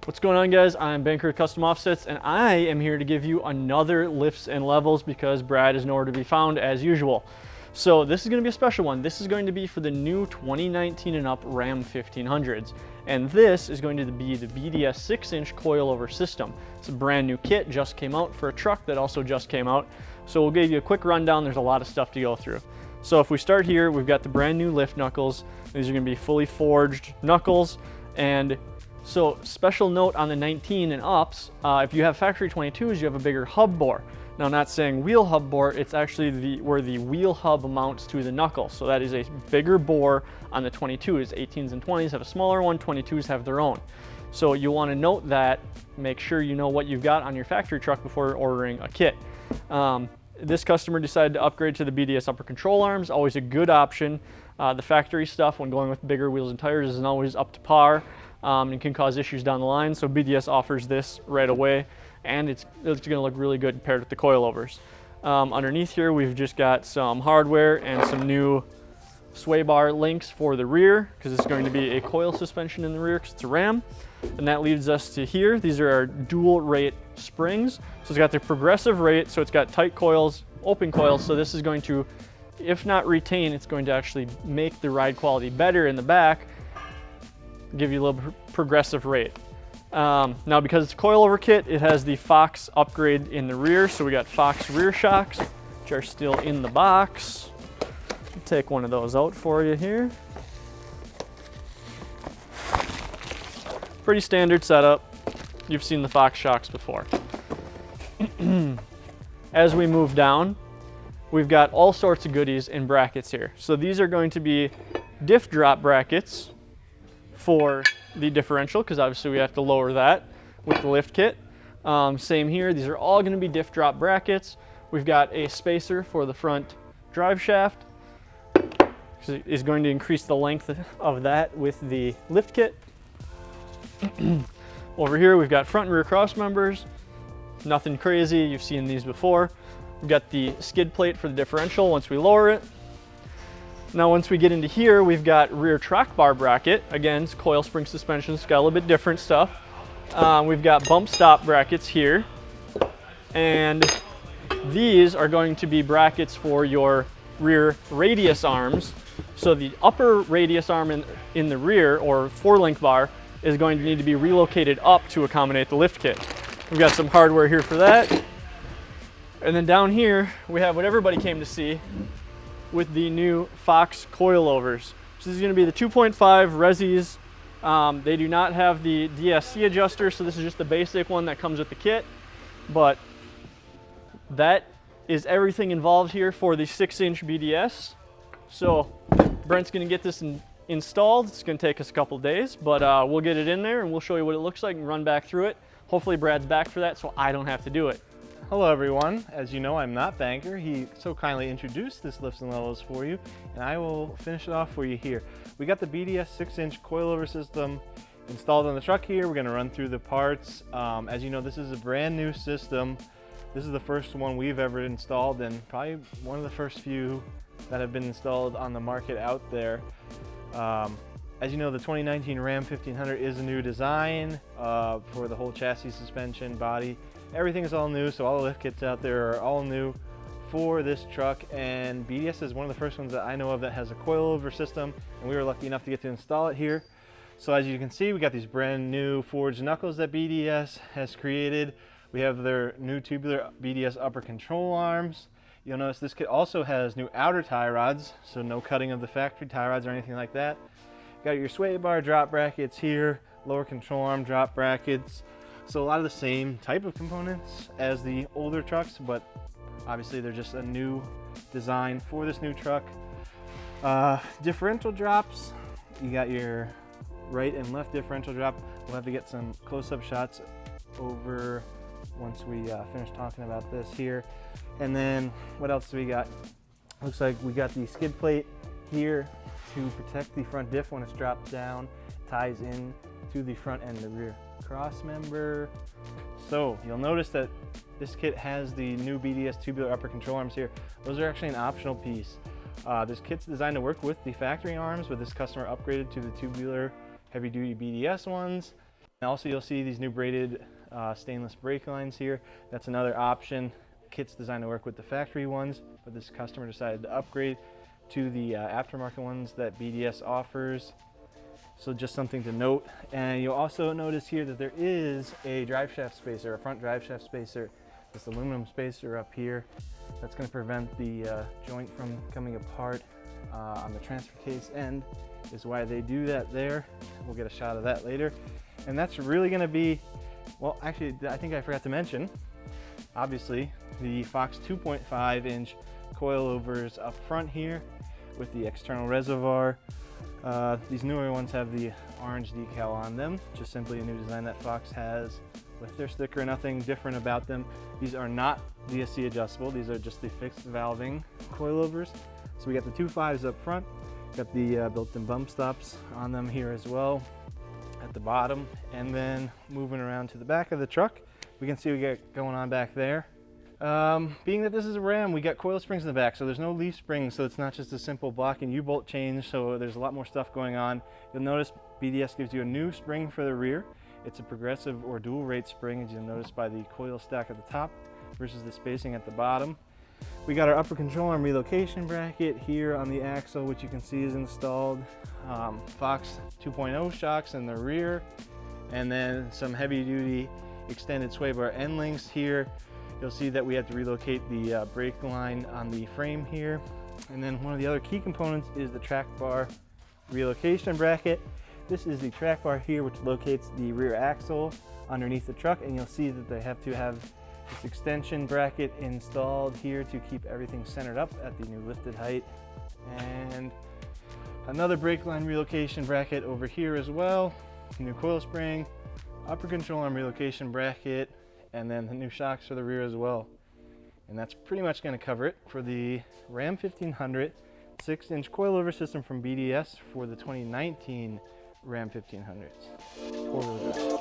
What's going on, guys? I'm Banker Custom Offsets, and I am here to give you another lifts and levels because Brad is nowhere to be found as usual. So this is going to be a special one. This is going to be for the new 2019 and up Ram 1500s. And this is going to be the BDS 6-inch coilover system. It's a brand new kit, just came out for a truck that also just came out. So we'll give you a quick rundown. There's a lot of stuff to go through. So if we start here, we've got the brand new lift knuckles. These are going to be fully forged knuckles. And so special note on the 19 and ups, if you have factory 22s, you have a bigger hub bore. Now, not saying wheel hub bore, it's actually where the wheel hub mounts to the knuckle. So that is a bigger bore on the 22s. 18s and 20s have a smaller one, 22s have their own. So you want to note that, make sure you know what you've got on your factory truck before ordering a kit. This customer decided to upgrade to the BDS upper control arms, always a good option. The factory stuff when going with bigger wheels and tires isn't always up to par. And can cause issues down the line, so BDS offers this right away, and it's going to look really good paired with the coilovers. Underneath here, we've just got some hardware and some new sway bar links for the rear, because it's going to be a coil suspension in the rear because it's a Ram. And that leads us to here. These are our dual rate springs. So it's got the progressive rate, so it's got tight coils, open coils, so this is going to, if not retain, it's going to actually make the ride quality better in the back, give you a little progressive rate. Now, because it's a coilover kit, it has the Fox upgrade in the rear. So we got Fox rear shocks, which are still in the box. I'll take one of those out for you here. Pretty standard setup. You've seen the Fox shocks before. As we move down, we've got all sorts of goodies in brackets here. So these are going to be diff drop brackets for the differential, because obviously we have to lower that with the lift kit. Same here, these are all going to be diff drop brackets. We've got a spacer for the front drive shaft, which is going to increase the length of that with the lift kit. Over here we've got front and rear cross members, nothing crazy, you've seen these before. We've got the skid plate for the differential once we lower it. Now, once we get into here, we've got rear track bar bracket. Again, it's coil spring suspension, it's got a little bit different stuff. We've got bump stop brackets here. And these are going to be brackets for your rear radius arms. So the upper radius arm in the rear, or 4-link bar, is going to need to be relocated up to accommodate the lift kit. We've got some hardware here for that. And then down here, we have what everybody came to see, with the new Fox coilovers. So this is going to be the 2.5 Resis. They do not have the DSC adjuster, so this is just the basic one that comes with the kit. But that is everything involved here for the 6-inch BDS. So Brent's going to get this installed. It's going to take us a couple days, but we'll get it in there and we'll show you what it looks like and run back through it. Hopefully Brad's back for that so I don't have to do it. Hello everyone. As you know, I'm not Banker. He so kindly introduced this lifts and levels for you, and I will finish it off for you here. We got the BDS 6-inch coilover system installed on the truck here. We're going to run through the parts. As you know, this is a brand new system. This is the first one we've ever installed, and probably one of the first few that have been installed on the market out there. As you know, the 2019 Ram 1500 is a new design for the whole chassis, suspension, body. Everything is all new, so all the lift kits out there are all new for this truck, and BDS is one of the first ones that I know of that has a coilover system, and we were lucky enough to get to install it here. So as you can see, we got these brand new forged knuckles that BDS has created. We have their new tubular BDS upper control arms. You'll notice this kit also has new outer tie rods, so no cutting of the factory tie rods or anything like that. Got your sway bar drop brackets here, lower control arm drop brackets. So a lot of the same type of components as the older trucks, but obviously they're just a new design for this new truck. Differential drops, you got your right and left differential drop. We'll have to get some close-up shots over once we finish talking about this here. And then what else do we got? Looks like we got the skid plate here to protect the front diff when it's dropped down, ties in to the front and the rear cross member. So you'll notice that this kit has the new BDS tubular upper control arms here. Those are actually an optional piece. This kit's designed to work with the factory arms, but this customer upgraded to the tubular heavy duty BDS ones. And also, you'll see these new braided stainless brake lines here. That's another option. Kit's designed to work with the factory ones, but this customer decided to upgrade to the aftermarket ones that BDS offers. So just something to note. And you'll also notice here that there is a drive shaft spacer, a front drive shaft spacer, this aluminum spacer up here. That's going to prevent the joint from coming apart on the transfer case end, is why they do that there. We'll get a shot of that later. And that's really going to be, well, actually, I think I forgot to mention, obviously, the Fox 2.5 inch coilovers up front here with the external reservoir. These newer ones have the orange decal on them, just simply a new design that Fox has with their sticker, nothing different about them. These are not VSC adjustable, these are just the fixed valving coilovers. So we got the 2.5s up front, got the built-in bump stops on them here as well at the bottom. And then moving around to the back of the truck, we can see we got going on back there. Being that this is a Ram, we got coil springs in the back, so there's no leaf springs, so it's not just a simple block and U-bolt change, so there's a lot more stuff going on. You'll notice BDS gives you a new spring for the rear. It's a progressive or dual rate spring, as you'll notice by the coil stack at the top versus the spacing at the bottom. We got our upper control arm relocation bracket here on the axle, which you can see is installed. Fox 2.0 shocks in the rear, and then some heavy duty extended sway bar end links here. You'll see that we had to relocate the brake line on the frame here. And then one of the other key components is the track bar relocation bracket. This is the track bar here, which locates the rear axle underneath the truck, and you'll see that they have to have this extension bracket installed here to keep everything centered up at the new lifted height. And another brake line relocation bracket over here as well, new coil spring, upper control arm relocation bracket, and then the new shocks for the rear as well. And that's pretty much going to cover it for the Ram 1500 6-inch coilover system from BDS for the 2019 Ram 1500s. 4-wheel drive.